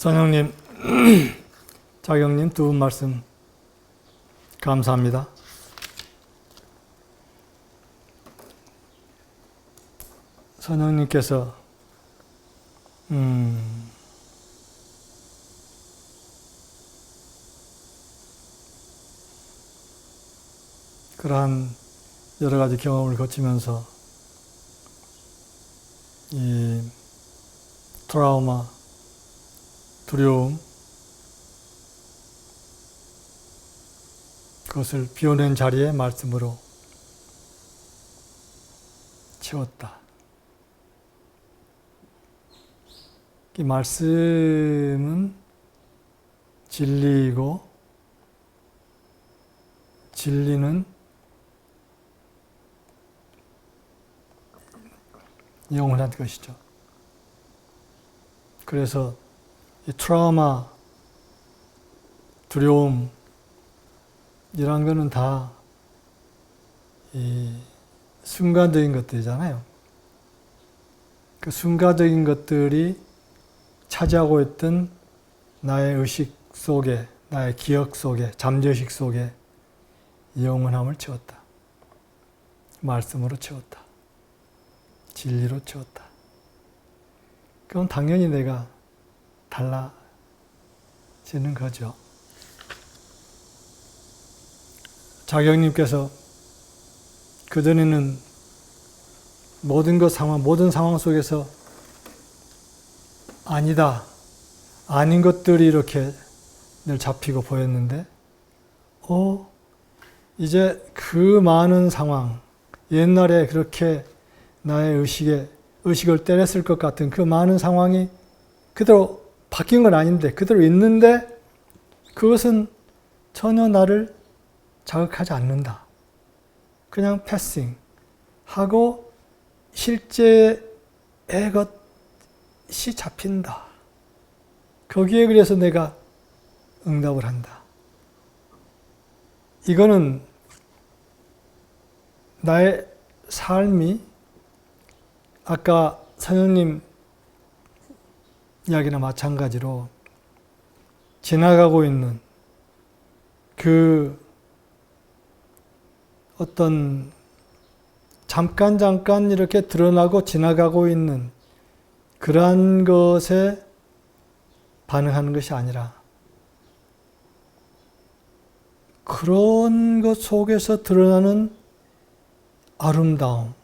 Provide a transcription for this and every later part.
선영님, 자경님 두 분 말씀 감사합니다. 선영님께서 그러한 여러 가지 경험을 거치면서 이 트라우마, 두려움, 그것을 비워낸 자리에 말씀으로 채웠다. 이 말씀은 진리이고 진리는 영원한 것이죠. 그래서 이 트라우마, 두려움 이런 거는 다 이 순간적인 것들이잖아요. 그 순간적인 것들이 차지하고 있던 나의 의식 속에, 나의 기억 속에, 잠재의식 속에 영원함을 채웠다. 말씀으로 채웠다. 진리로 채웠다. 그럼 당연히 내가 달라지는 거죠. 자경님께서 그전에는 모든 상황 속에서 아니다, 아닌 것들이 이렇게 늘 잡히고 보였는데, 이제 그 많은 상황, 옛날에 그렇게 나의 의식을 때렸을 것 같은 그 많은 상황이 그대로 바뀐 건 아닌데, 그대로 있는데, 그것은 전혀 나를 자극하지 않는다. 그냥 패싱 하고 실제의 것이 잡힌다. 거기에 그래서 내가 응답을 한다. 이거는 나의 삶이 아까 선영님 이야기나 마찬가지로 지나가고 있는 그 어떤 잠깐 이렇게 드러나고 지나가고 있는 그러한 것에 반응하는 것이 아니라 그런 것 속에서 드러나는 아름다움,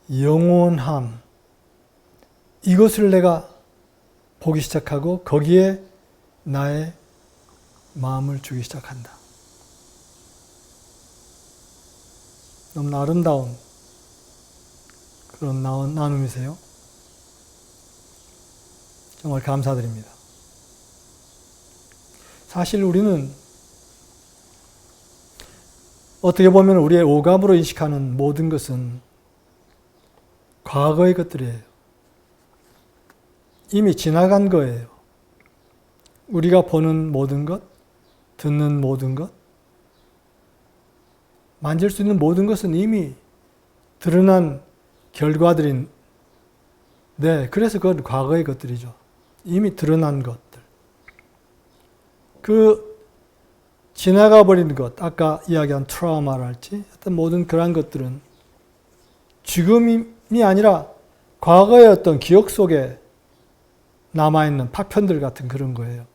영원함, 이것을 내가 보기 시작하고 거기에 나의 마음을 주기 시작한다. 너무나 아름다운 그런 나눔이세요. 정말 감사드립니다. 사실 우리는 어떻게 보면 우리의 오감으로 인식하는 모든 것은 과거의 것들이에요. 이미 지나간 거예요. 우리가 보는 모든 것, 듣는 모든 것, 만질 수 있는 모든 것은 이미 드러난 결과들인데, 그래서 그건 과거의 것들이죠. 이미 드러난 것들. 그 지나가 버린 것, 아까 이야기한 트라우마랄지 어떤 모든 그러한 것들은 지금이 아니라 과거의 어떤 기억 속에 남아있는 파편들 같은 그런 거예요.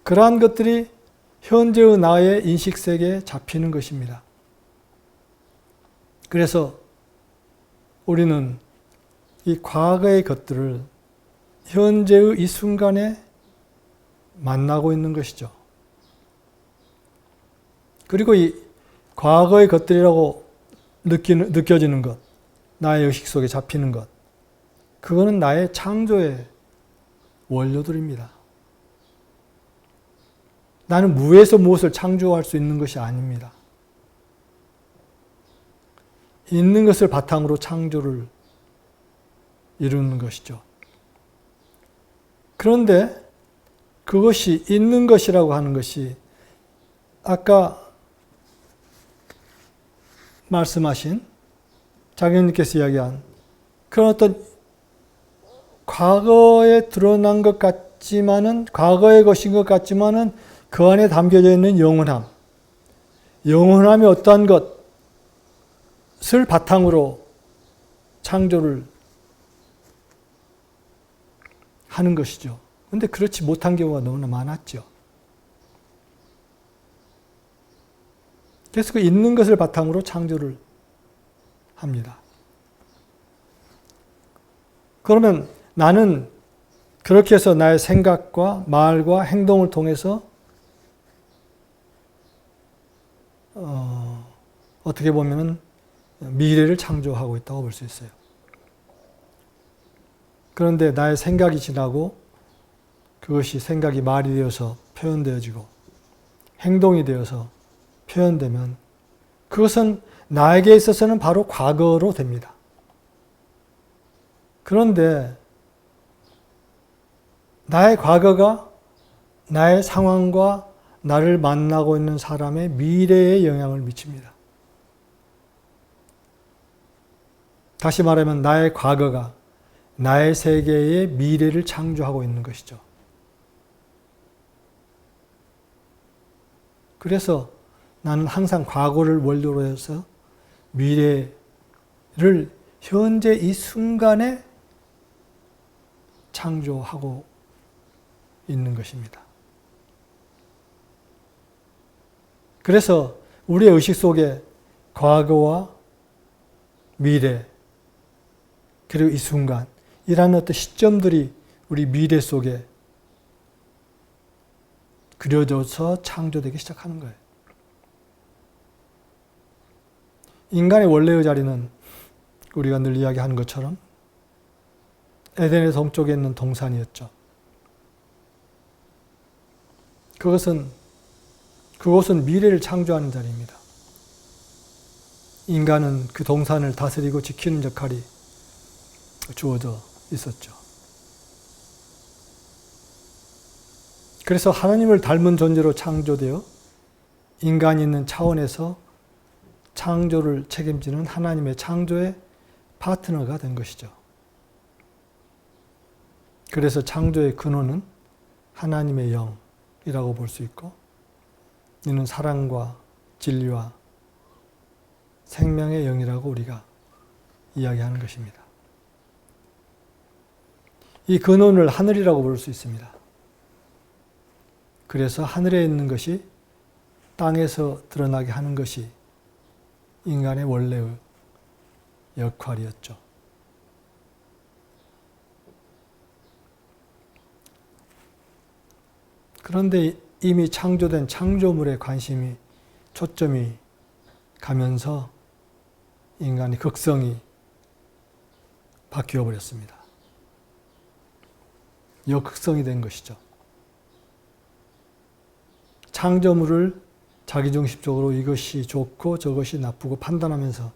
그러한 것들이 현재의 나의 인식세계에 잡히는 것입니다. 그래서 우리는 이 과거의 것들을 현재의 이 순간에 만나고 있는 것이죠. 그리고 이 과거의 것들이라고 느껴지는 것, 나의 의식 속에 잡히는 것, 그거는 나의 창조의 원료들입니다. 나는 무에서 무엇을 창조할 수 있는 것이 아닙니다. 있는 것을 바탕으로 창조를 이루는 것이죠. 그런데 그것이 있는 것이라고 하는 것이 아까 말씀하신 자경님께서 이야기한 그런 어떤 과거에 드러난 것 같지만은 과거의 것인 것 같지만은 그 안에 담겨져 있는 영원함. 영원함이 어떠한 것을 바탕으로 창조를 하는 것이죠. 그런데 그렇지 못한 경우가 너무나 많았죠. 그래서 그 있는 것을 바탕으로 창조를 합니다. 그러면 나는 그렇게 해서 나의 생각과 말과 행동을 통해서 어떻게 보면 미래를 창조하고 있다고 볼 수 있어요. 그런데 나의 생각이 지나고 그것이 생각이 말이 되어서 표현되어지고 행동이 되어서 표현되면 그것은 나에게 있어서는 바로 과거로 됩니다. 그런데 나의 과거가 나의 상황과 나를 만나고 있는 사람의 미래에 영향을 미칩니다. 다시 말하면 나의 과거가 나의 세계의 미래를 창조하고 있는 것이죠. 그래서 나는 항상 과거를 원료로 해서 미래를 현재 이 순간에 창조하고 있는 것입니다. 그래서 우리의 의식 속에 과거와 미래, 그리고 이 순간, 이라는 어떤 시점들이 우리 미래 속에 그려져서 창조되기 시작하는 거예요. 인간의 원래의 자리는 우리가 늘 이야기하는 것처럼 에덴의 동쪽에 있는 동산이었죠. 그곳은 미래를 창조하는 자리입니다. 인간은 그 동산을 다스리고 지키는 역할이 주어져 있었죠. 그래서 하나님을 닮은 존재로 창조되어 인간이 있는 차원에서 창조를 책임지는 하나님의 창조의 파트너가 된 것이죠. 그래서 창조의 근원은 하나님의 영이라고 볼 수 있고, 이는 사랑과 진리와 생명의 영이라고 우리가 이야기하는 것입니다. 이 근원을 하늘이라고 부를 수 있습니다. 그래서 하늘에 있는 것이 땅에서 드러나게 하는 것이 인간의 원래의 역할이었죠. 그런데 이미 창조된 창조물에 관심이, 초점이 가면서 인간의 극성이 바뀌어 버렸습니다. 역극성이 된 것이죠. 창조물을 자기중심적으로 이것이 좋고 저것이 나쁘고 판단하면서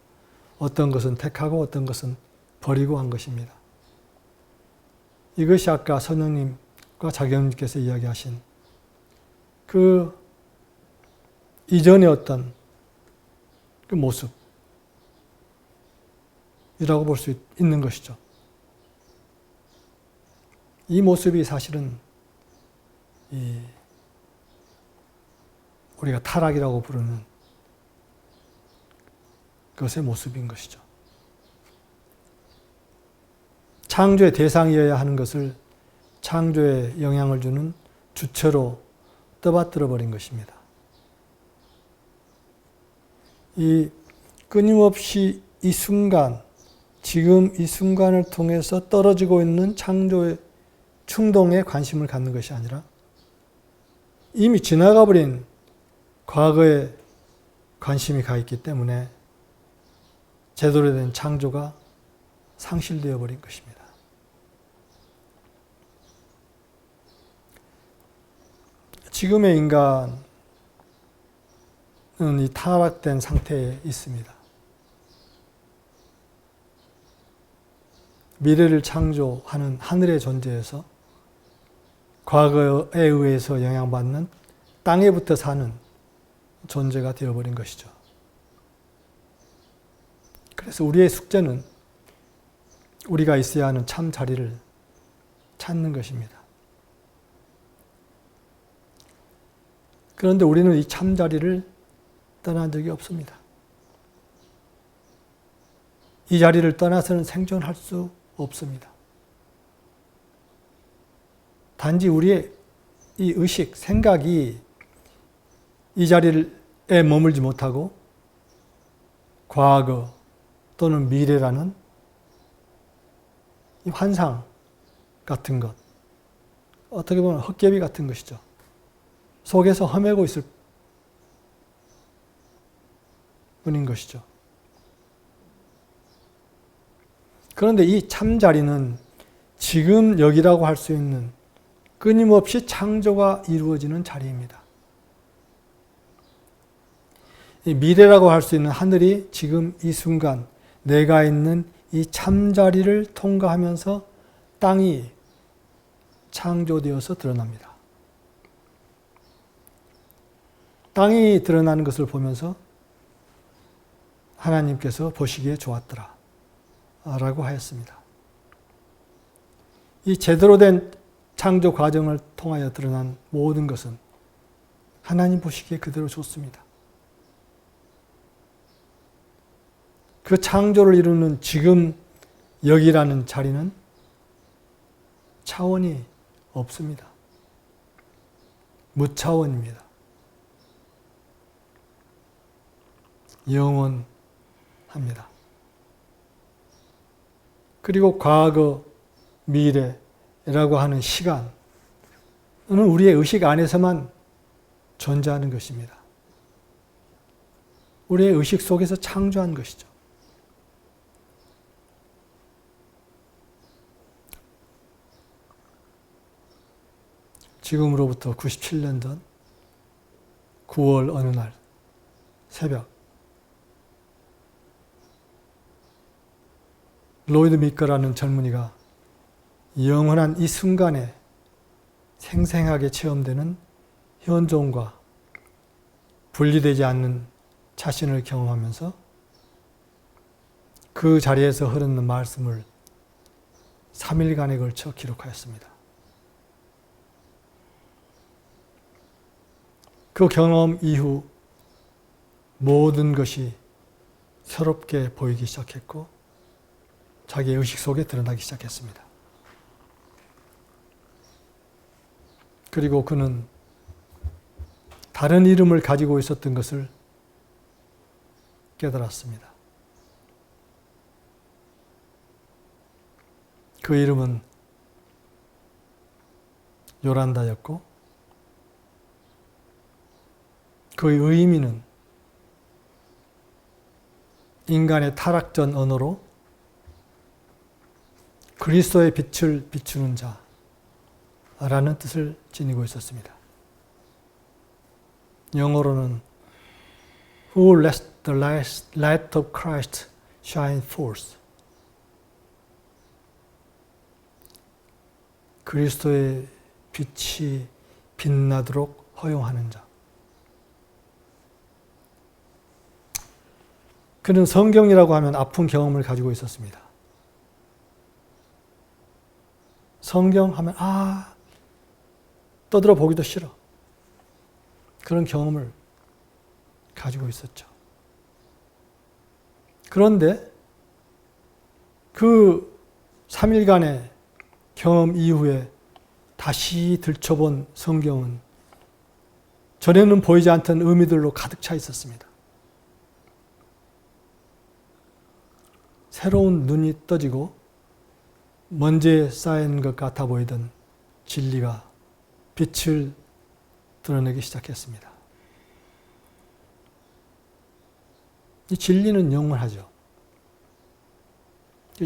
어떤 것은 택하고 어떤 것은 버리고 한 것입니다. 이것이 아까 선생님과 자경님께서 이야기하신 그 이전의 어떤 그 모습이라고 볼 수 있는 것이죠. 이 모습이 사실은 우리가 타락이라고 부르는 것의 모습인 것이죠. 창조의 대상이어야 하는 것을 창조에 영향을 주는 주체로 떠받들어 버린 것입니다. 이 끊임없이 이 순간, 지금 이 순간을 통해서 떨어지고 있는 창조의 충동에 관심을 갖는 것이 아니라 이미 지나가 버린 과거에 관심이 가 있기 때문에 제대로 된 창조가 상실되어 버린 것입니다. 지금의 인간은 이 타락된 상태에 있습니다. 미래를 창조하는 하늘의 존재에서 과거에 의해서 영향받는 땅에부터 사는 존재가 되어버린 것이죠. 그래서 우리의 숙제는 우리가 있어야 하는 참 자리를 찾는 것입니다. 그런데 우리는 이 참자리를 떠난 적이 없습니다. 이 자리를 떠나서는 생존할 수 없습니다. 단지 우리의 이 의식, 생각이 이 자리에 머물지 못하고 과거 또는 미래라는 이 환상 같은 것, 어떻게 보면 헛개비 같은 것이죠. 속에서 헤매고 있을 뿐인 것이죠. 그런데 이 참자리는 지금 여기라고 할 수 있는 끊임없이 창조가 이루어지는 자리입니다. 이 미래라고 할 수 있는 하늘이 지금 이 순간 내가 있는 이 참자리를 통과하면서 땅이 창조되어서 드러납니다. 땅이 드러나는 것을 보면서 하나님께서 보시기에 좋았더라 라고 하였습니다. 이 제대로 된 창조 과정을 통하여 드러난 모든 것은 하나님 보시기에 그대로 좋습니다. 그 창조를 이루는 지금 여기라는 자리는 차원이 없습니다. 무차원입니다. 영원합니다. 그리고 과거, 미래라고 하는 시간은 우리의 의식 안에서만 존재하는 것입니다. 우리의 의식 속에서 창조한 것이죠. 지금으로부터 97년 전 9월 어느 날 새벽, 로이드 미커라는 젊은이가 영원한 이 순간에 생생하게 체험되는 현존과 분리되지 않는 자신을 경험하면서 그 자리에서 흐르는 말씀을 3일간에 걸쳐 기록하였습니다. 그 경험 이후 모든 것이 새롭게 보이기 시작했고 자기의 의식 속에 드러나기 시작했습니다. 그리고 그는 다른 이름을 가지고 있었던 것을 깨달았습니다. 그 이름은 요란다였고 그의 의미는 인간의 타락전 언어로 그리스도의 빛을 비추는 자라는 뜻을 지니고 있었습니다. 영어로는 Who lets the light of Christ shine forth. 그리스도의 빛이 빛나도록 허용하는 자. 그는 성경이라고 하면 아픈 경험을 가지고 있었습니다. 성경 하면 떠들어 보기도 싫어. 그런 경험을 가지고 있었죠. 그런데 그 3일간의 경험 이후에 다시 들춰본 성경은 전에는 보이지 않던 의미들로 가득 차 있었습니다. 새로운 눈이 떠지고 먼지에 쌓인 것 같아 보이던 진리가 빛을 드러내기 시작했습니다. 이 진리는 영원하죠.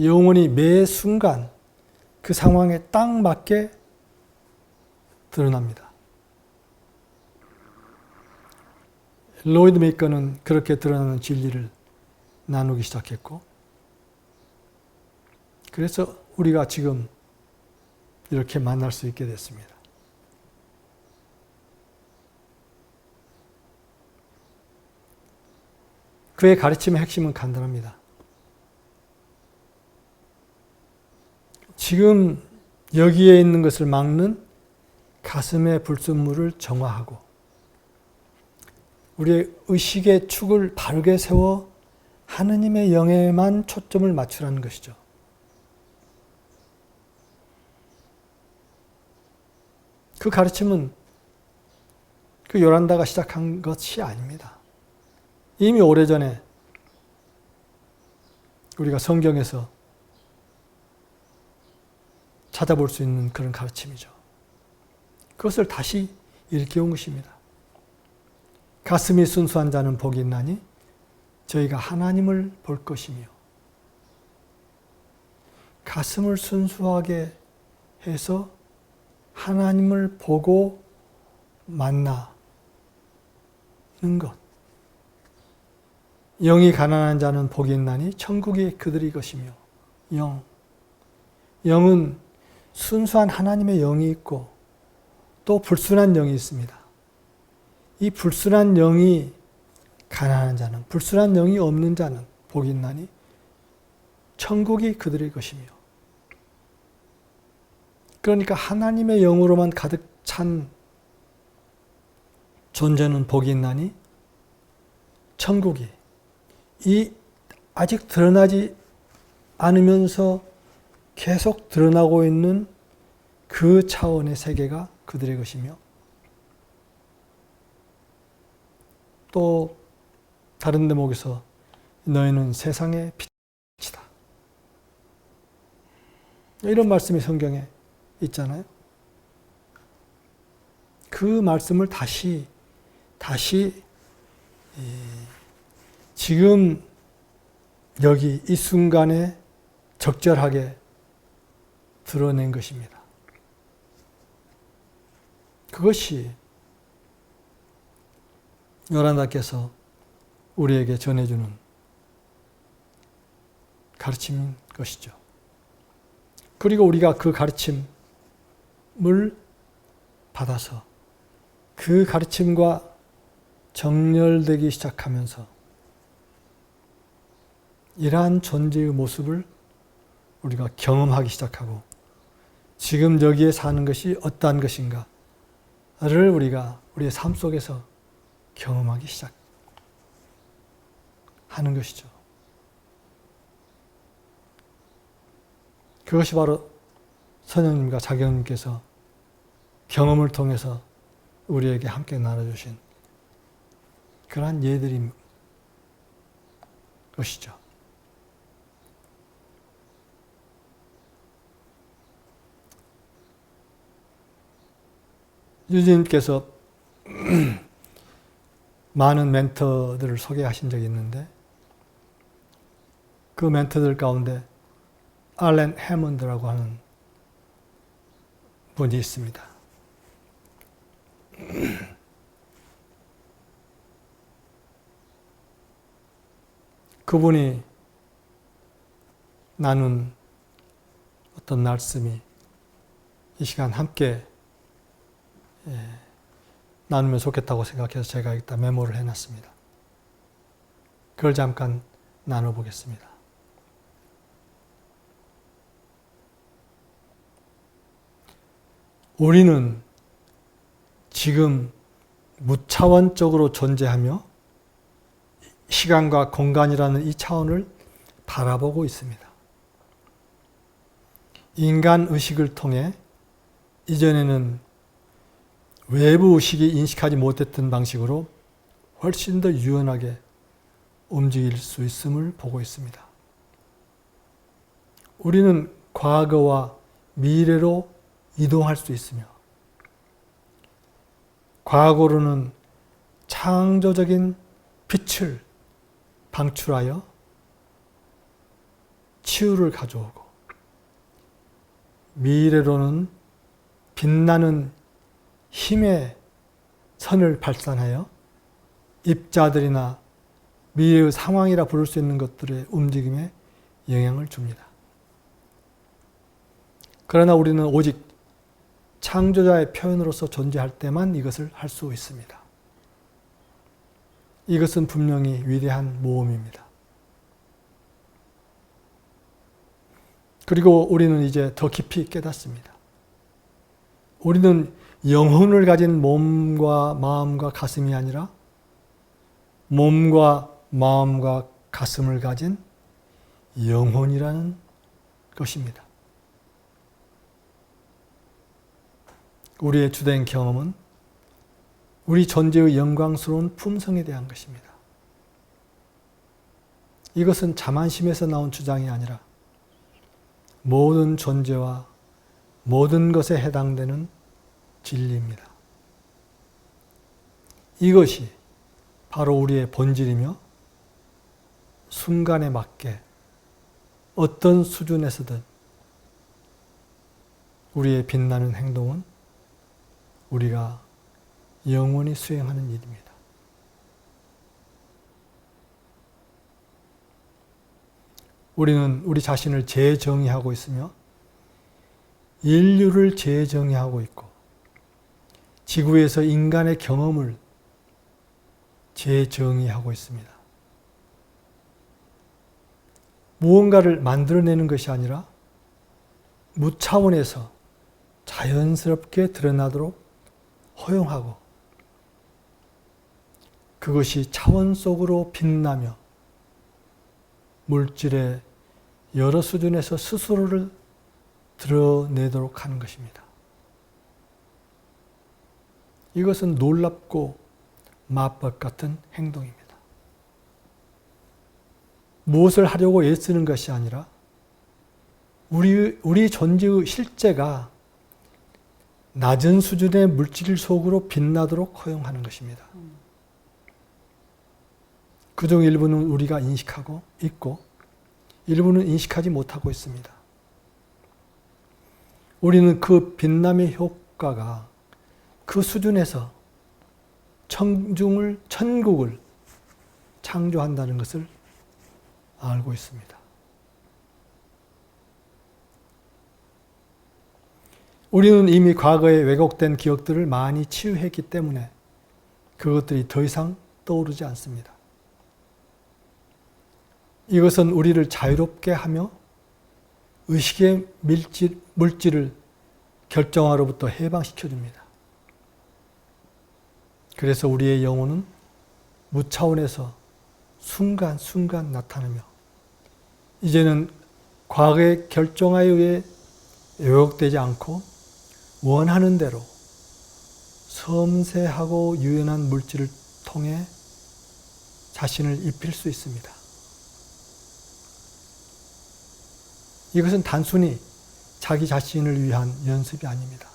영원히 매 순간 그 상황에 딱 맞게 드러납니다. 로이드 메이커는 그렇게 드러나는 진리를 나누기 시작했고 그래서 우리가 지금 이렇게 만날 수 있게 됐습니다. 그의 가르침의 핵심은 간단합니다. 지금 여기에 있는 것을 막는 가슴의 불순물을 정화하고 우리의 의식의 축을 바르게 세워 하느님의 영에만 초점을 맞추라는 것이죠. 그 가르침은 그 요란다가 시작한 것이 아닙니다. 이미 오래전에 우리가 성경에서 찾아볼 수 있는 그런 가르침이죠. 그것을 다시 일깨운 것입니다. 가슴이 순수한 자는 복이 있나니 저희가 하나님을 볼 것이며, 가슴을 순수하게 해서 하나님을 보고 만나는 것. 영이 가난한 자는 복이 있나니 천국이 그들의 것이며, 영은 순수한 하나님의 영이 있고 또 불순한 영이 있습니다. 이 불순한 영이 가난한 자는, 불순한 영이 없는 자는 복이 있나니 천국이 그들의 것이며, 그러니까 하나님의 영으로만 가득 찬 존재는 복이 있나니 천국이, 이 아직 드러나지 않으면서 계속 드러나고 있는 그 차원의 세계가 그들의 것이며, 또 다른 대목에서 너희는 세상의 빛이다, 이런 말씀이 성경에 있잖아요. 그 말씀을 다시 지금 여기 이 순간에 적절하게 드러낸 것입니다. 그것이 요란다께서 우리에게 전해주는 가르침인 것이죠. 그리고 우리가 그 가르침을 받아서 그 가르침과 정렬되기 시작하면서 이러한 존재의 모습을 우리가 경험하기 시작하고, 지금 여기에 사는 것이 어떠한 것인가를 우리가 우리의 삶 속에서 경험하기 시작하는 것이죠. 그것이 바로 선영님과 자경님께서 경험을 통해서 우리에게 함께 나눠주신 그러한 예들인 것이죠. 유진님께서 많은 멘토들을 소개하신 적이 있는데, 그 멘토들 가운데 알렌 해먼드라고 하는 분이 있습니다. 그분이 나눈 어떤 말씀이 이 시간 함께 나누면 좋겠다고 생각해서 제가 여기다 메모를 해놨습니다. 그걸 잠깐 나눠보겠습니다. 우리는 지금 무차원적으로 존재하며 시간과 공간이라는 이 차원을 바라보고 있습니다. 인간 의식을 통해 이전에는 외부 의식이 인식하지 못했던 방식으로 훨씬 더 유연하게 움직일 수 있음을 보고 있습니다. 우리는 과거와 미래로 이동할 수 있으며, 과거로는 창조적인 빛을 방출하여 치유를 가져오고, 미래로는 빛나는 힘의 선을 발산하여 입자들이나 미래의 상황이라 부를 수 있는 것들의 움직임에 영향을 줍니다. 그러나 우리는 오직 창조자의 표현으로서 존재할 때만 이것을 할 수 있습니다. 이것은 분명히 위대한 모험입니다. 그리고 우리는 이제 더 깊이 깨닫습니다. 우리는 영혼을 가진 몸과 마음과 가슴이 아니라 몸과 마음과 가슴을 가진 영혼이라는 것입니다. 우리의 주된 경험은 우리 존재의 영광스러운 품성에 대한 것입니다. 이것은 자만심에서 나온 주장이 아니라 모든 존재와 모든 것에 해당되는 진리입니다. 이것이 바로 우리의 본질이며 순간에 맞게 어떤 수준에서든 우리의 빛나는 행동은 우리가 영원히 수행하는 일입니다. 우리는 우리 자신을 재정의하고 있으며 인류를 재정의하고 있고 지구에서 인간의 경험을 재정의하고 있습니다. 무언가를 만들어내는 것이 아니라 무차원에서 자연스럽게 드러나도록 허용하고 그것이 차원 속으로 빛나며 물질의 여러 수준에서 스스로를 드러내도록 하는 것입니다. 이것은 놀랍고 마법 같은 행동입니다. 무엇을 하려고 애쓰는 것이 아니라 우리 존재의 실제가 낮은 수준의 물질 속으로 빛나도록 허용하는 것입니다. 그중 일부는 우리가 인식하고 있고 일부는 인식하지 못하고 있습니다. 우리는 그 빛남의 효과가 그 수준에서 천국을 창조한다는 것을 알고 있습니다. 우리는 이미 과거의 왜곡된 기억들을 많이 치유했기 때문에 그것들이 더 이상 떠오르지 않습니다. 이것은 우리를 자유롭게 하며 의식의 물질을 결정화로부터 해방시켜줍니다. 그래서 우리의 영혼은 무차원에서 순간순간 나타나며 이제는 과거의 결정화에 의해 왜곡되지 않고 원하는 대로 섬세하고 유연한 물질을 통해 자신을 입힐 수 있습니다. 이것은 단순히 자기 자신을 위한 연습이 아닙니다.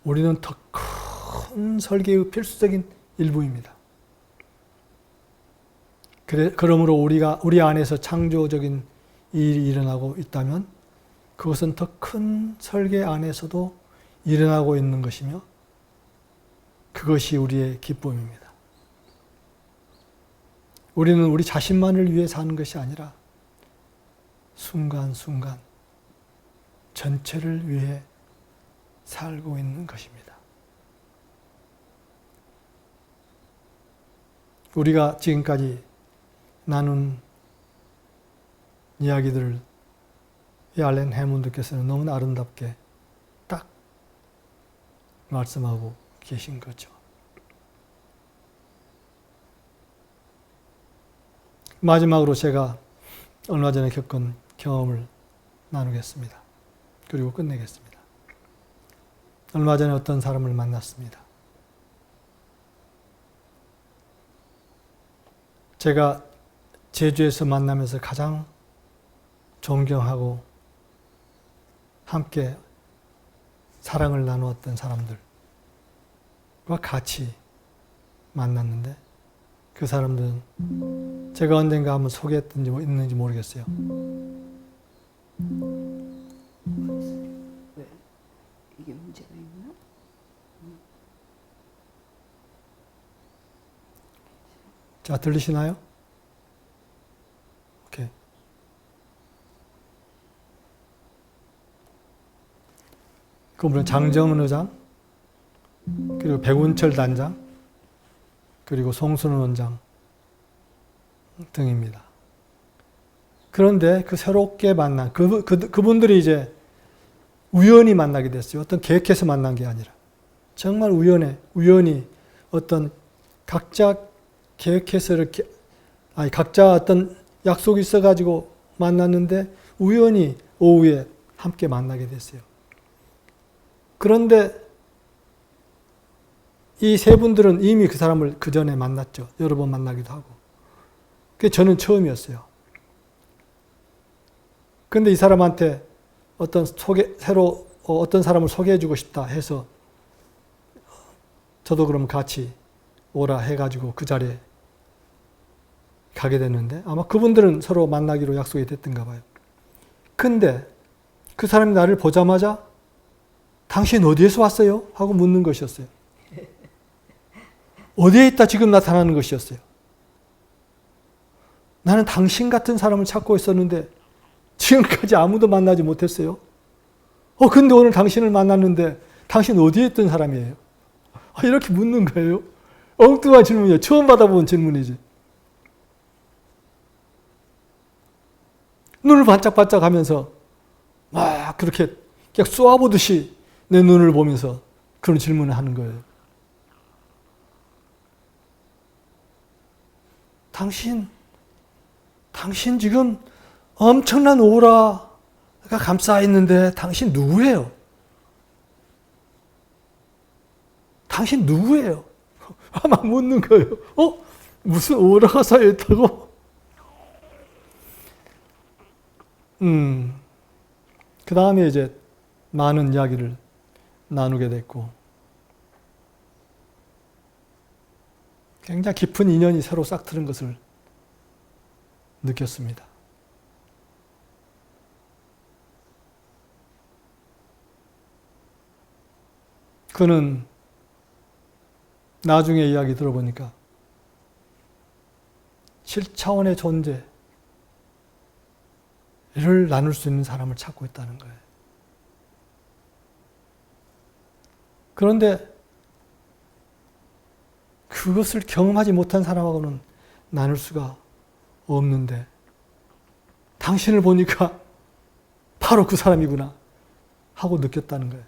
우리는 더 큰 설계의 필수적인 일부입니다. 그러므로 우리 안에서 창조적인 일이 일어나고 있다면 그것은 더 큰 설계 안에서도 일어나고 있는 것이며 그것이 우리의 기쁨입니다. 우리는 우리 자신만을 위해 사는 것이 아니라 순간순간 전체를 위해 살고 있는 것입니다. 우리가 지금까지 나눈 이야기들을 이 알렌 해몬드께서는 너무나 아름답게 딱 말씀하고 계신 거죠. 마지막으로 제가 얼마 전에 겪은 경험을 나누겠습니다. 그리고 끝내겠습니다. 얼마 전에 어떤 사람을 만났습니다. 제가 제주에서 만나면서 가장 존경하고 함께 사랑을 나누었던 사람들과 같이 만났는데 그 사람들은 제가 언젠가 한번 소개했든지 있는지 모르겠어요. 왜? 이게 문제가 있나? 자, 들리시나요? 오케이. 그분은 장정은 의장, 그리고 백운철 단장, 그리고 송순원 원장 등입니다. 그런데 그 새롭게 만난 그분들이 이제 우연히 만나게 됐어요. 어떤 계획해서 만난 게 아니라 정말 우연히 어떤 각자 계획해서 이렇게 각자 어떤 약속이 있어가지고 만났는데 우연히 오후에 함께 만나게 됐어요. 그런데 이 세 분들은 이미 그 사람을 그 전에 만났죠. 여러 번 만나기도 하고. 그게 저는 처음이었어요. 근데 이 사람한테 새로 어떤 사람을 소개해주고 싶다 해서 저도 그럼 같이 오라 해가지고 그 자리에 가게 됐는데 아마 그분들은 서로 만나기로 약속이 됐던가 봐요. 근데 그 사람이 나를 보자마자 당신 어디에서 왔어요? 하고 묻는 것이었어요. 어디에 있다 지금 나타나는 것이었어요. 나는 당신 같은 사람을 찾고 있었는데 지금까지 아무도 만나지 못했어요. 근데 오늘 당신을 만났는데 당신 어디에 있던 사람이에요? 이렇게 묻는 거예요. 엉뚱한 질문이에요. 처음 받아본 질문이지. 눈을 반짝반짝 하면서 막 그렇게 그냥 쏘아보듯이 내 눈을 보면서 그런 질문을 하는 거예요. 당신 지금 엄청난 오라가 감싸 있는데 당신 누구예요? 당신 누구예요? 아마 묻는 거예요. 무슨 오라가 쌓여 있다고? 그 다음에 이제 많은 이야기를 나누게 됐고, 굉장히 깊은 인연이 새로 싹 트는 것을 느꼈습니다. 그는 나중에 이야기 들어보니까 7차원의 존재를 나눌 수 있는 사람을 찾고 있다는 거예요. 그런데 그것을 경험하지 못한 사람하고는 나눌 수가 없는데 당신을 보니까 바로 그 사람이구나 하고 느꼈다는 거예요.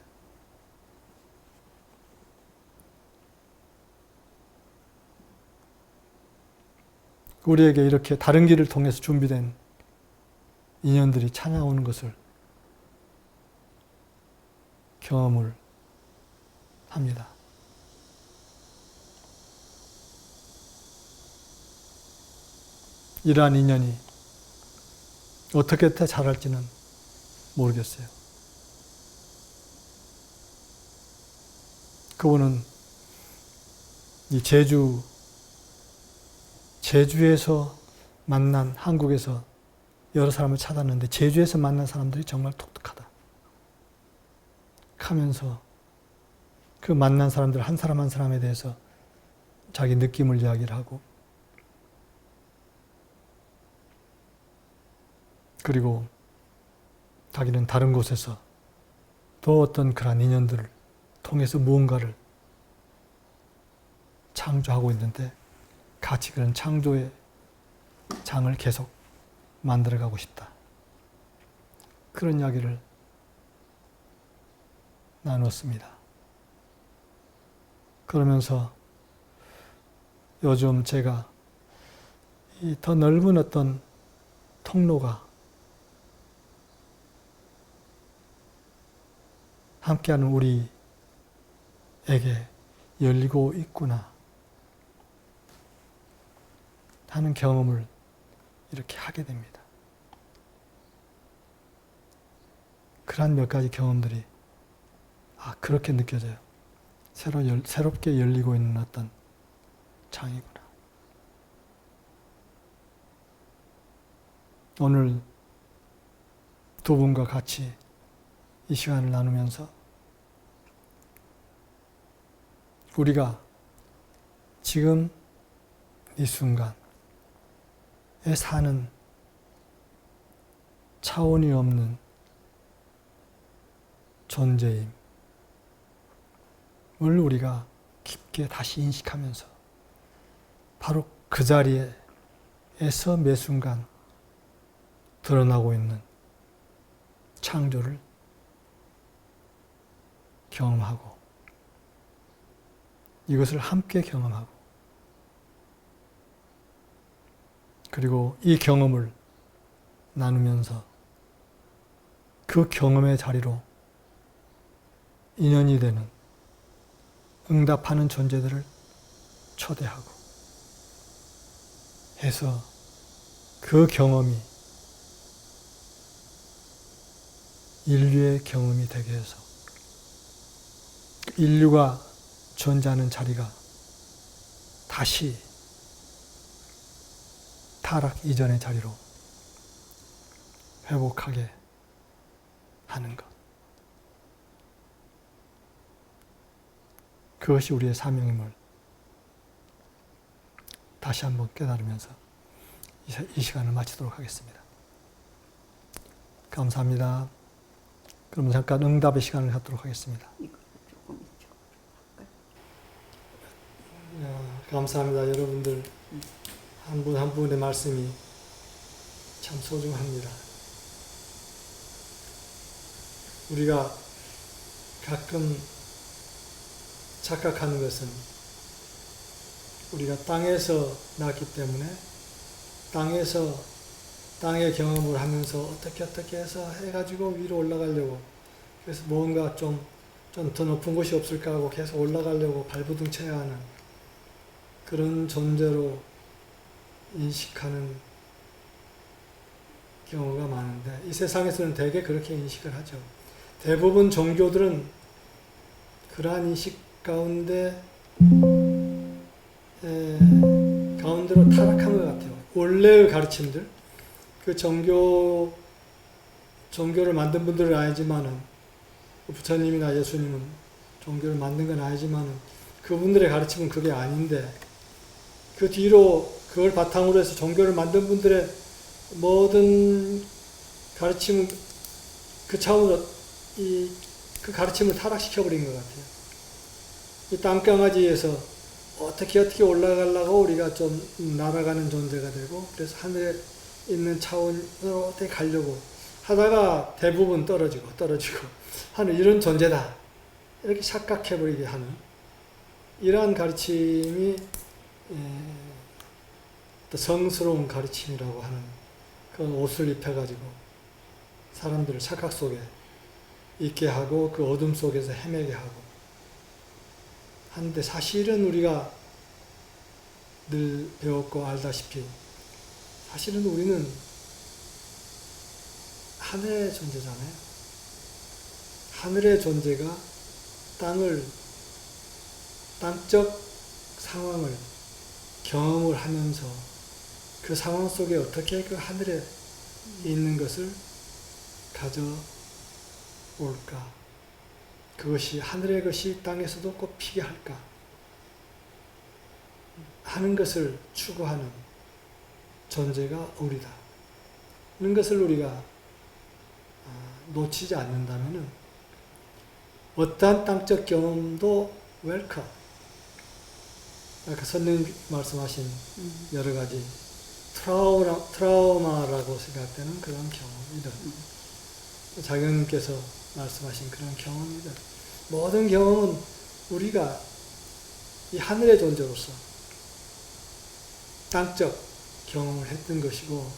우리에게 이렇게 다른 길을 통해서 준비된 인연들이 찾아오는 것을 경험을 합니다. 이러한 인연이 어떻게 자랄지는 모르겠어요. 그분은 이 제주에서 만난, 한국에서 여러 사람을 찾았는데 제주에서 만난 사람들이 정말 독특하다 하면서 그 만난 사람들 한 사람 한 사람에 대해서 자기 느낌을 이야기를 하고, 그리고 자기는 다른 곳에서 또 어떤 그런 인연들을 통해서 무언가를 창조하고 있는데 같이 그런 창조의 장을 계속 만들어가고 싶다. 그런 이야기를 나눴습니다. 그러면서 요즘 제가 이 더 넓은 어떤 통로가 함께하는 우리에게 열리고 있구나 하는 경험을 이렇게 하게 됩니다. 그러한 몇 가지 경험들이 그렇게 느껴져요. 새롭게 열리고 있는 어떤 장이구나. 오늘 두 분과 같이 이 시간을 나누면서 우리가 지금 이 순간에 사는 차원이 없는 존재임을 우리가 깊게 다시 인식하면서 바로 그 자리에서 매 순간 드러나고 있는 창조를 경험하고 이것을 함께 경험하고 그리고 이 경험을 나누면서 그 경험의 자리로 인연이 되는 응답하는 존재들을 초대하고 해서 그 경험이 인류의 경험이 되게 해서 인류가 존재하는 자리가 다시 타락 이전의 자리로 회복하게 하는 것. 그것이 우리의 사명임을 다시 한번 깨달으면서 이 시간을 마치도록 하겠습니다. 감사합니다. 그럼 잠깐 응답의 시간을 갖도록 하겠습니다. 감사합니다. 여러분들 한 분 한 분의 말씀이 참 소중합니다. 우리가 가끔 착각하는 것은 우리가 땅에서 났기 때문에 땅의 경험을 하면서 어떻게 해서 해가지고 위로 올라가려고, 그래서 뭔가 좀 더 높은 곳이 없을까 하고 계속 올라가려고 발버둥 쳐야 하는 그런 존재로 인식하는 경우가 많은데, 이 세상에서는 대개 그렇게 인식을 하죠. 대부분 종교들은 그러한 인식 가운데로 타락한 것 같아요. 원래의 가르침들, 그 종교를 만든 분들은 알지만은, 부처님이나 예수님은 종교를 만든 건 알지만은 그분들의 가르침은 그게 아닌데, 그 뒤로 그걸 바탕으로 해서 종교를 만든 분들의 모든 가르침은 그 차원으로 그 가르침을 타락시켜버린 것 같아요. 이 땅강아지에서 어떻게 올라가려고 우리가 좀 날아가는 존재가 되고, 그래서 하늘에 있는 차원으로 어떻게 가려고 하다가 대부분 떨어지고 하는 이런 존재다, 이렇게 착각해버리게 하는 이러한 가르침이 또 성스러운 가르침이라고 하는 그런 옷을 입혀가지고 사람들을 착각 속에 있게 하고 그 어둠 속에서 헤매게 하고 하는데, 사실은 우리가 늘 배웠고 알다시피 사실은 우리는 하늘의 존재잖아요. 하늘의 존재가 땅적 상황을 경험을 하면서 그 상황 속에 어떻게 그 하늘에 있는 것을 가져올까? 그것이 하늘의 것이 땅에서도 꽃피게 할까? 하는 것을 추구하는 존재가 우리다. 이런 것을 우리가 놓치지 않는다면은 어떠한 땅적 경험도 웰컴. 아까 선생님 말씀하신 여러 가지 트라우마라고 생각되는 그런 경험이든, 장영님께서 말씀하신 그런 경험이든, 모든 경험은 우리가 이 하늘의 존재로서 땅적 경험을 했던 것이고,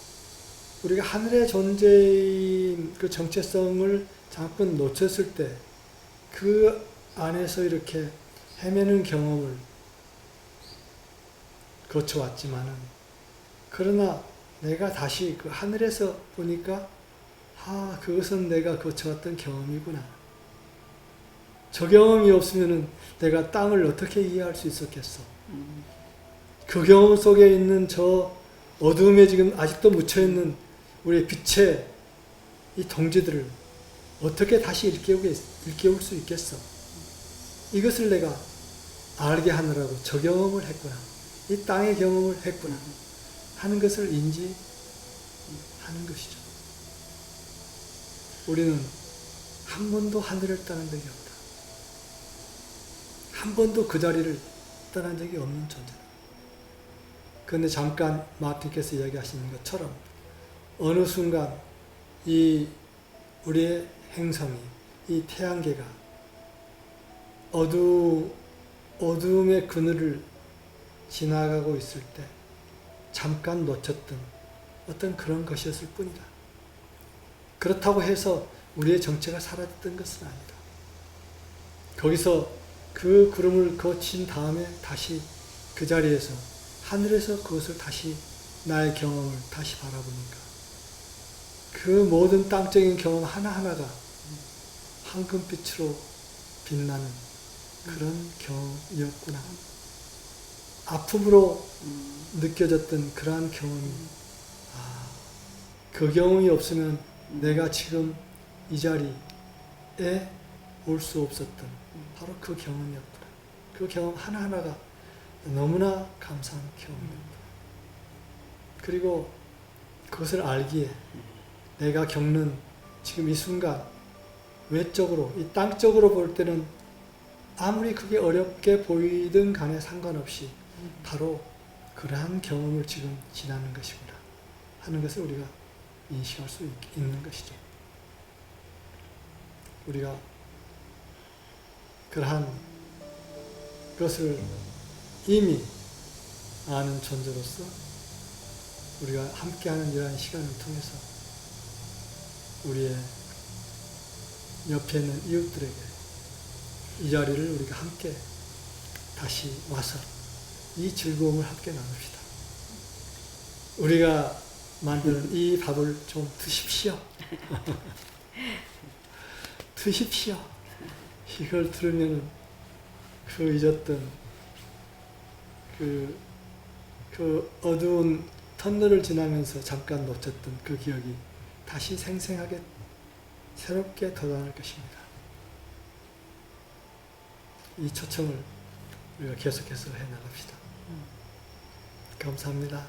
우리가 하늘의 존재인 그 정체성을 잠깐 놓쳤을 때 그 안에서 이렇게 헤매는 경험을 거쳐왔지만은, 그러나 내가 다시 그 하늘에서 보니까 그것은 내가 거쳐왔던 경험이구나. 저 경험이 없으면은 내가 땅을 어떻게 이해할 수 있었겠어. 그 경험 속에 있는 저 어둠에 지금 아직도 묻혀있는 우리의 빛의 이 동지들을 어떻게 다시 일깨울 수 있겠어. 이것을 내가 알게 하느라고 저 경험을 했구나. 이 땅의 경험을 했구나 하는 것을 인지하는 것이죠. 우리는 한 번도 하늘을 떠난 적이 없다. 한 번도 그 자리를 떠난 적이 없는 존재다. 그런데 잠깐 마틴께서 이야기하시는 것처럼 어느 순간 이 우리의 행성이, 이 태양계가 어둠의 그늘을 지나가고 있을 때 잠깐 놓쳤던 어떤 그런 것이었을 뿐이다. 그렇다고 해서 우리의 정체가 사라졌던 것은 아니다. 거기서 그 구름을 거친 다음에 다시 그 자리에서 하늘에서 그것을 다시 나의 경험을 다시 바라보니까 그 모든 땅적인 경험 하나하나가 황금빛으로 빛나는 그런 경험이었구나. 아픔으로 느껴졌던 그러한 경험이 그 경험이 없으면 내가 지금 이 자리에 올 수 없었던 바로 그 경험이었구나. 그 경험 하나하나가 너무나 감사한 경험이었구나. 그리고 그것을 알기에 내가 겪는 지금 이 순간 외적으로 이 땅적으로 볼 때는 아무리 그게 어렵게 보이든 간에 상관없이 바로 그러한 경험을 지금 지나는 것이구나 하는 것을 우리가 인식할 수 있는 것이죠. 우리가 그러한 것을 이미 아는 존재로서 우리가 함께하는 이러한 시간을 통해서 우리의 옆에 있는 이웃들에게 이 자리를 우리가 함께 다시 와서 이 즐거움을 함께 나눕시다. 우리가 만든 이 밥을 좀 드십시오. 드십시오. 이걸 들으면 그 잊었던 그 어두운 터널을 지나면서 잠깐 놓쳤던 그 기억이 다시 생생하게 새롭게 돋아날 것입니다. 이 초청을 우리가 계속해서 해나갑시다. 감사합니다.